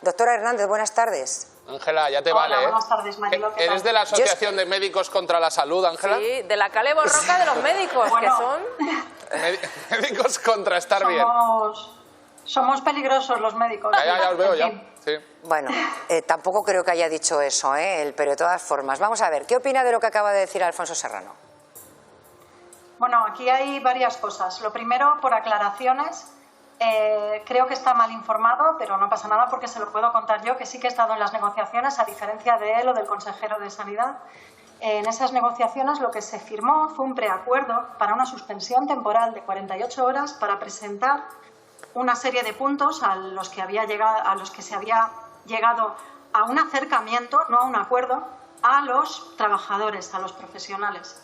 Doctora Hernández, buenas tardes. Ángela, ya te Hola, vale, ¿eh? Buenas tardes, Mariló. ¿Eres de la Asociación de Médicos contra la Salud, Ángela? Sí, de la Cale Borroca de los médicos, Bueno. que son... Médicos contra estar bien. Somos peligrosos los médicos. Ya os veo, En ya. fin. Sí. Bueno, tampoco creo que haya dicho eso, pero de todas formas. Vamos a ver, ¿qué opina de lo que acaba de decir Alfonso Serrano? Bueno, aquí hay varias cosas. Lo primero, por aclaraciones, creo que está mal informado, pero no pasa nada porque se lo puedo contar yo, que sí que he estado en las negociaciones, a diferencia de él o del consejero de Sanidad. En esas negociaciones lo que se firmó fue un preacuerdo para una suspensión temporal de 48 horas para presentar una serie de puntos a los que se había llegado a un acercamiento, no a un acuerdo, a los trabajadores, a los profesionales.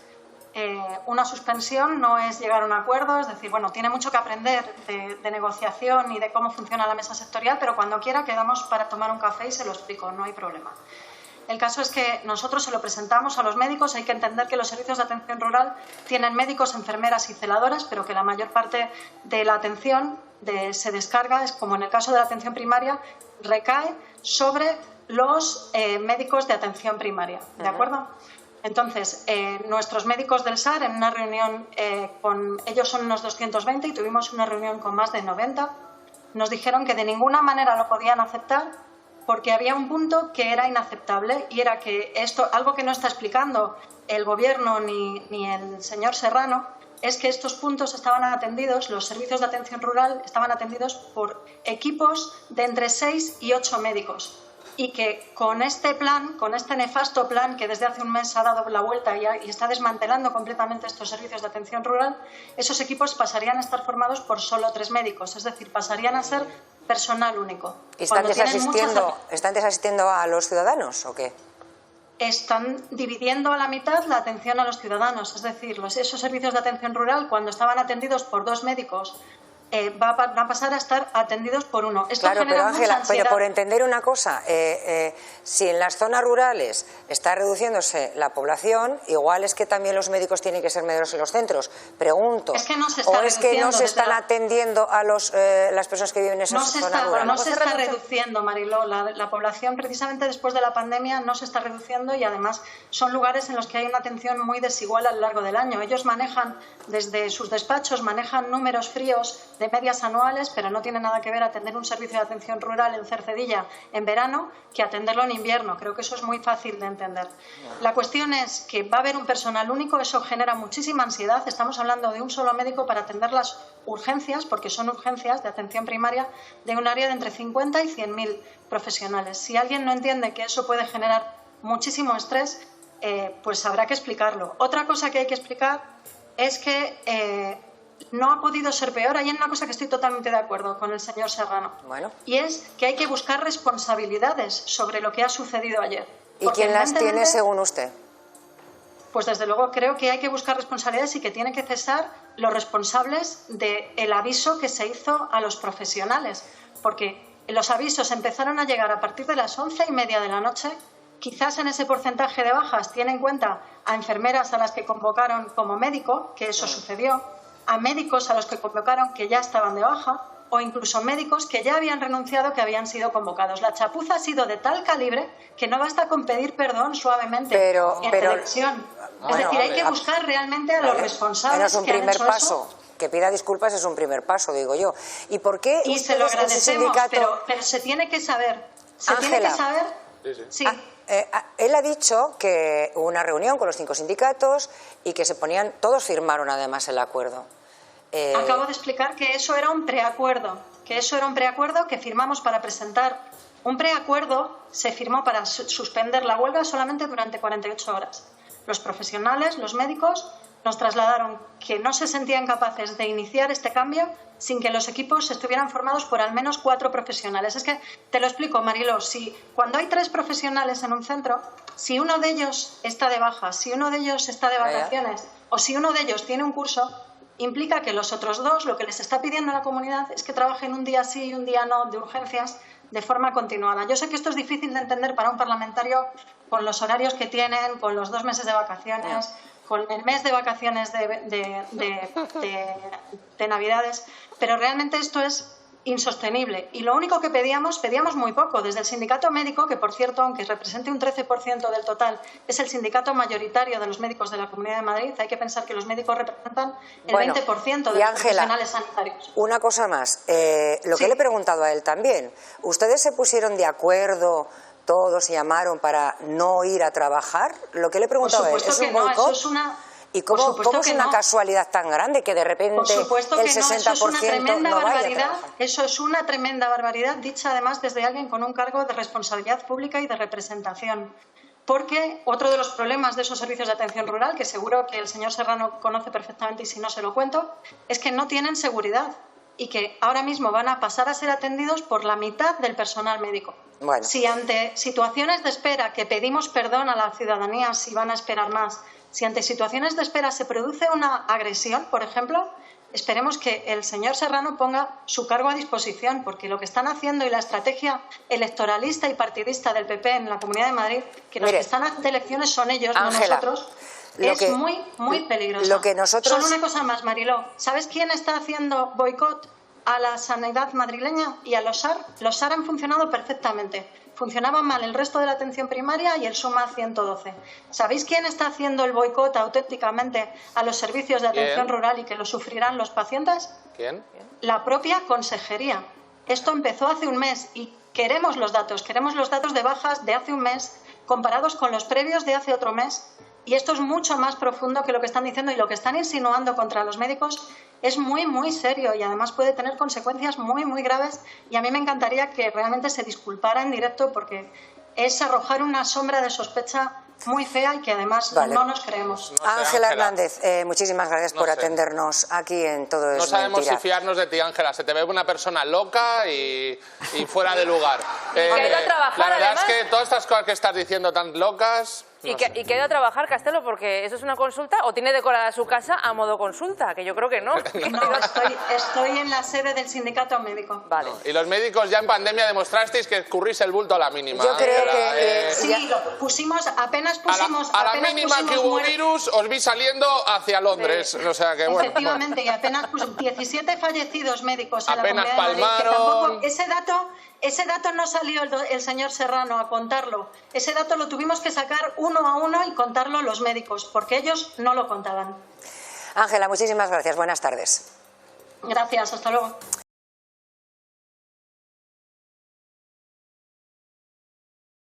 Una suspensión no es llegar a un acuerdo, es decir, bueno, tiene mucho que aprender de negociación y de cómo funciona la mesa sectorial, pero cuando quiera quedamos para tomar un café y se lo explico, no hay problema. El caso es que nosotros se lo presentamos a los médicos. Hay que entender que los servicios de atención rural tienen médicos, enfermeras y celadoras, pero que la mayor parte de la atención se descarga, es como en el caso de la atención primaria, recae sobre los médicos de atención primaria, ¿de acuerdo? Entonces, nuestros médicos del SAR, en una reunión ellos son unos 220 y tuvimos una reunión con más de 90, nos dijeron que de ninguna manera lo podían aceptar porque había un punto que era inaceptable y era que algo que no está explicando el Gobierno ni el señor Serrano, es que estos puntos estaban atendidos, los servicios de atención rural estaban atendidos por equipos de entre 6 y 8 médicos. Y que con este plan, con este nefasto plan que desde hace un mes ha dado la vuelta y está desmantelando completamente estos servicios de atención rural, esos equipos pasarían a estar formados por solo 3 médicos, es decir, pasarían a ser personal único. ¿Están desasistiendo a los ciudadanos o qué? Están dividiendo a la mitad la atención a los ciudadanos, es decir, esos servicios de atención rural, cuando estaban atendidos por 2 médicos, van a pasar a estar atendidos por 1. Esto claro, genera pero mucha Ángela, ansiedad. pero por entender una cosa, si en las zonas rurales está reduciéndose la población, igual es que también los médicos tienen que ser medrosos en los centros. Pregunto, es que no se está ¿o es que no se están desde atendiendo a las personas que viven en esas zonas rurales? No se está reduciendo, Mariló. La población, precisamente después de la pandemia, no se está reduciendo y además son lugares en los que hay una atención muy desigual a lo largo del año. Ellos manejan, desde sus despachos, manejan números fríos de medias anuales, pero no tiene nada que ver atender un servicio de atención rural en Cercedilla en verano que atenderlo en invierno. Creo que eso es muy fácil de entender. La cuestión es que va a haber un personal único, eso genera muchísima ansiedad. Estamos hablando de un solo médico para atender las urgencias, porque son urgencias de atención primaria, de un área de entre 50 y 100.000 profesionales. Si alguien no entiende que eso puede generar muchísimo estrés, pues habrá que explicarlo. Otra cosa que hay que explicar es que no ha podido ser peor. Hay una cosa que estoy totalmente de acuerdo con el señor Serrano. Bueno. Y es que hay que buscar responsabilidades sobre lo que ha sucedido ayer. ¿Y quién las tiene según usted? Pues desde luego creo que hay que buscar responsabilidades y que tienen que cesar los responsables del aviso que se hizo a los profesionales. Porque los avisos empezaron a llegar a partir de las 11:30 de la noche. Quizás en ese porcentaje de bajas tiene en cuenta a enfermeras a las que convocaron como médico, que eso sucedió, a médicos a los que convocaron que ya estaban de baja, o incluso médicos que ya habían renunciado, que habían sido convocados. La chapuza ha sido de tal calibre que no basta con pedir perdón suavemente en televisión. Es decir, hay que buscar realmente a los responsables. Pero es un primer paso. Que pida disculpas es un primer paso, digo yo. ¿Y por qué? Y se lo agradecemos, pero se tiene que saber. Ángela. Tiene que saber. Sí. Él ha dicho que hubo una reunión con los 5 sindicatos y que todos firmaron además el acuerdo. Acabo de explicar que eso era un preacuerdo, que firmamos para presentar. Un preacuerdo se firmó para suspender la huelga solamente durante 48 horas. Los profesionales, los médicos, nos trasladaron que no se sentían capaces de iniciar este cambio sin que los equipos estuvieran formados por al menos 4 profesionales. Es que, te lo explico, Mariló, si cuando hay 3 profesionales en un centro, si uno de ellos está de baja, si uno de ellos está de vacaciones o si uno de ellos tiene un curso, implica que los otros 2, lo que les está pidiendo la comunidad es que trabajen un día sí y un día no de urgencias de forma continuada. Yo sé que esto es difícil de entender para un parlamentario con los horarios que tienen, con los 2 meses de vacaciones, con el mes de vacaciones de Navidades, pero realmente esto es insostenible. Y lo único que pedíamos muy poco. Desde el sindicato médico, que por cierto, aunque represente un 13% del total, es el sindicato mayoritario de los médicos de la Comunidad de Madrid, hay que pensar que los médicos representan el 20% de los profesionales sanitarios. Una cosa más, lo que le he preguntado a él también, ¿ustedes se pusieron de acuerdo, todos se llamaron para no ir a trabajar? Lo que le he preguntado a él, ¿es un boicot? ¿Y cómo es una casualidad tan grande que de repente el 60% no vaya a trabajar? Eso es una tremenda barbaridad, dicha además desde alguien con un cargo de responsabilidad pública y de representación. Porque otro de los problemas de esos servicios de atención rural, que seguro que el señor Serrano conoce perfectamente y si no se lo cuento, es que no tienen seguridad y que ahora mismo van a pasar a ser atendidos por la mitad del personal médico. Bueno. Si ante situaciones de espera, que pedimos perdón a la ciudadanía si van a esperar más, si ante situaciones de espera se produce una agresión, por ejemplo, esperemos que el señor Serrano ponga su cargo a disposición, porque lo que están haciendo y la estrategia electoralista y partidista del PP en la Comunidad de Madrid, que los que están ante elecciones son ellos, Ángela, no nosotros, es muy peligroso. Lo que nosotros... Solo una cosa más, Mariló. ¿Sabes quién está haciendo boicot a la sanidad madrileña y a los SAR? Los SAR han funcionado perfectamente. Funcionaban mal el resto de la atención primaria y el SUMA 112. ¿Sabéis quién está haciendo el boicot auténticamente a los servicios de atención rural y que lo sufrirán los pacientes? ¿Quién? La propia consejería. Esto empezó hace un mes y queremos los datos de bajas de hace un mes comparados con los previos de hace otro mes. Y esto es mucho más profundo que lo que están diciendo y lo que están insinuando contra los médicos es muy serio y además puede tener consecuencias muy graves y a mí me encantaría que realmente se disculpara en directo porque es arrojar una sombra de sospecha muy fea y que además no nos creemos. Ángela Hernández, muchísimas gracias por atendernos aquí en Todo es No sabemos Mentira. si fiarnos de ti, Ángela. Se te ve una persona loca y fuera de lugar. que ha ido a trabajar, la verdad además. es que todas estas cosas que estás diciendo tan locas... Y que ha ido a trabajar, Castelo, porque eso es una consulta, o tiene decorada su casa a modo consulta, que yo creo que no. No, estoy en la sede del sindicato médico. Vale. Y los médicos ya en pandemia demostrasteis que escurrís el bulto a la mínima. Yo creo Ángela, que... Sí, apenas pusimos... a la mínima que hubo virus, os vi saliendo hacia Londres. Sí. O sea que bueno. Efectivamente, y apenas 17 fallecidos médicos en Apenas la Comunidad de Madrid, que palmaron. tampoco, ese dato no salió el señor Serrano a contarlo. Ese dato lo tuvimos que sacar uno a uno y contarlo los médicos, porque ellos no lo contaban. Ángela, muchísimas gracias. Buenas tardes. Gracias, hasta luego.